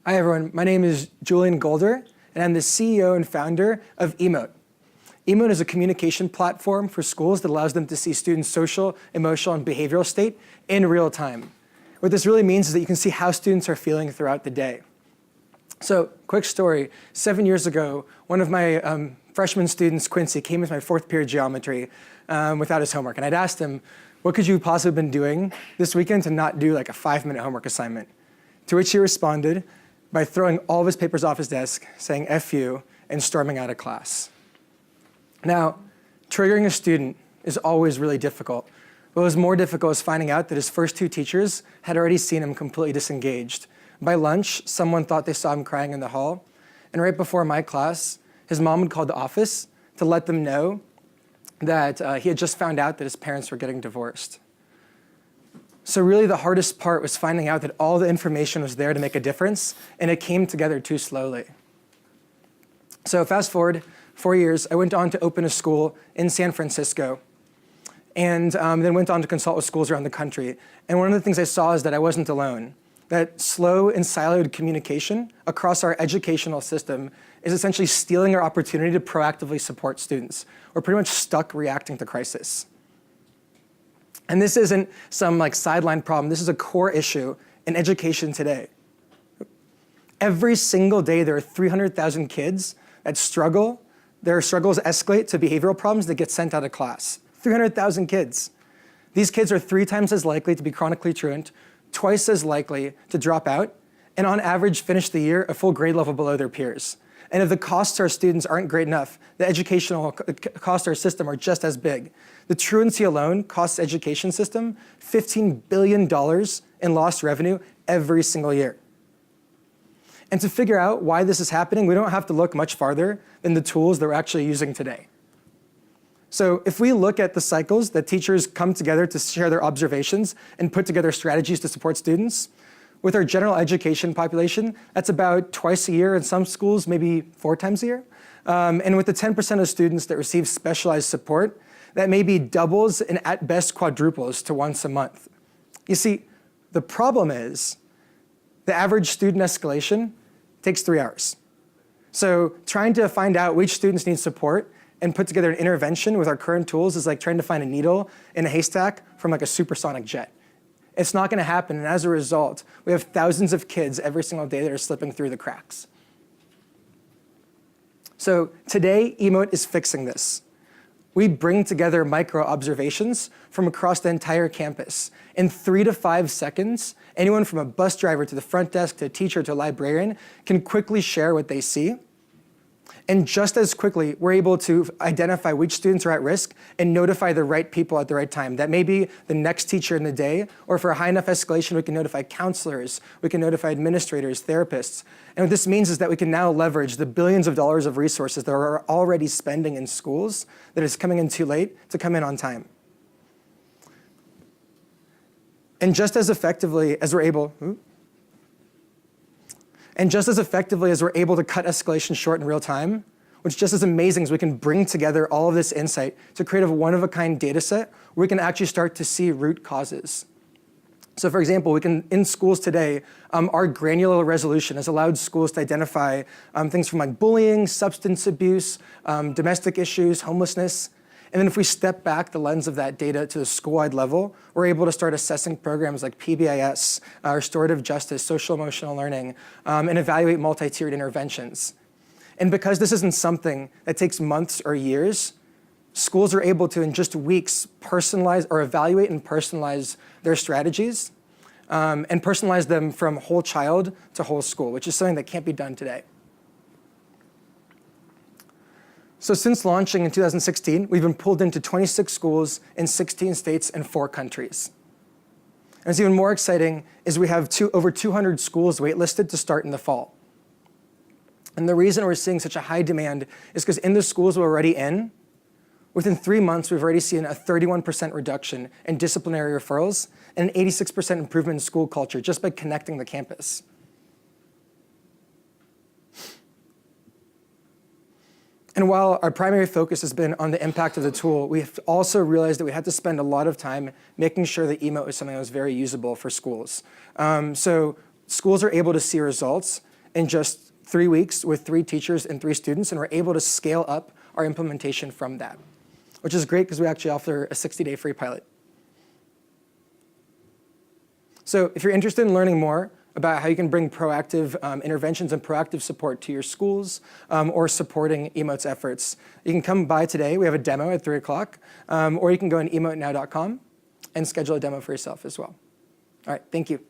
Hi everyone, my name is Julian Golder, and I'm the CEO and founder of Emote. Emote is a communication platform for schools that allows them to see students' social, emotional, and behavioral state in real time. What this really means is that you can see how students are feeling throughout the day. So, quick story, 7 years ago, one of my freshman students, Quincy, came into my fourth period geometry without his homework. And I'd asked him, what could you possibly have been doing this weekend to not do like a 5-minute homework assignment? To which he responded by throwing all of his papers off his desk, saying F you, and storming out of class. Now, triggering a student is always really difficult. What was more difficult is finding out that his first 2 teachers had already seen him completely disengaged. By lunch, someone thought they saw him crying in the hall, and right before my class, his mom had called the office to let them know that he had just found out that his parents were getting divorced. So really the hardest part was finding out that all the information was there to make a difference, and it came together too slowly. So fast forward 4 years, I went on to open a school in San Francisco, and then went on to consult with schools around the country. And one of the things I saw is that I wasn't alone. That slow and siloed communication across our educational system is essentially stealing our opportunity to proactively support students. We're pretty much stuck reacting to crisis. And this isn't some sideline problem. This is a core issue in education today. Every single day, there are 300,000 kids that struggle. Their struggles escalate to behavioral problems that get sent out of class. 300,000 kids. These kids are 3 times as likely to be chronically truant, twice as likely to drop out, and on average finish the year a full grade level below their peers. And if the costs to our students aren't great enough, the educational costs to our system are just as big. The truancy alone costs the education system $15 billion in lost revenue every single year. And to figure out why this is happening, we don't have to look much farther than the tools that we're actually using today. So if we look at the cycles that teachers come together to share their observations and put together strategies to support students, with our general education population, that's about twice a year in some schools, maybe 4 times a year. And with the 10% of students that receive specialized support, that maybe doubles and at best quadruples to once a month. You see, the problem is the average student escalation takes 3 hours. So trying to find out which students need support and put together an intervention with our current tools is like trying to find a needle in a haystack from a supersonic jet. It's not going to happen, and as a result, we have thousands of kids every single day that are slipping through the cracks. So today, Emote is fixing this. We bring together micro-observations from across the entire campus. In 3 to 5 seconds, anyone from a bus driver to the front desk to a teacher to a librarian can quickly share what they see. And just as quickly, we're able to identify which students are at risk and notify the right people at the right time. That may be the next teacher in the day, or for a high enough escalation, we can notify counselors, we can notify administrators, therapists. And what this means is that we can now leverage the billions of dollars of resources that we're already spending in schools that is coming in too late to come in on time. And just as effectively as we're able, to cut escalation short in real time, what's just as amazing is we can bring together all of this insight to create a one-of-a-kind data set where we can actually start to see root causes. So for example, in schools today, our granular resolution has allowed schools to identify things from bullying, substance abuse, domestic issues, homelessness. And then if we step back the lens of that data to the school-wide level, we're able to start assessing programs like PBIS, restorative justice, social-emotional learning, and evaluate multi-tiered interventions. And because this isn't something that takes months or years, schools are able to, in just weeks, personalize or evaluate and personalize their strategies, and personalize them from whole child to whole school, which is something that can't be done today. So since launching in 2016, we've been pulled into 26 schools in 16 states and 4 countries. And what's even more exciting is we have over 200 schools waitlisted to start in the fall. And the reason we're seeing such a high demand is because in the schools we're already in, within 3 months, we've already seen a 31% reduction in disciplinary referrals and an 86% improvement in school culture just by connecting the campus. And while our primary focus has been on the impact of the tool, we have also realized that we had to spend a lot of time making sure that Emote was something that was very usable for schools. So schools are able to see results in just 3 weeks with 3 teachers and 3 students, and we're able to scale up our implementation from that, which is great because we actually offer a 60-day free pilot. So if you're interested in learning more about how you can bring proactive interventions and proactive support to your schools or supporting Emote's efforts, you can come by today. We have a demo at 3 o'clock, or you can go on emotenow.com and schedule a demo for yourself as well. All right, thank you.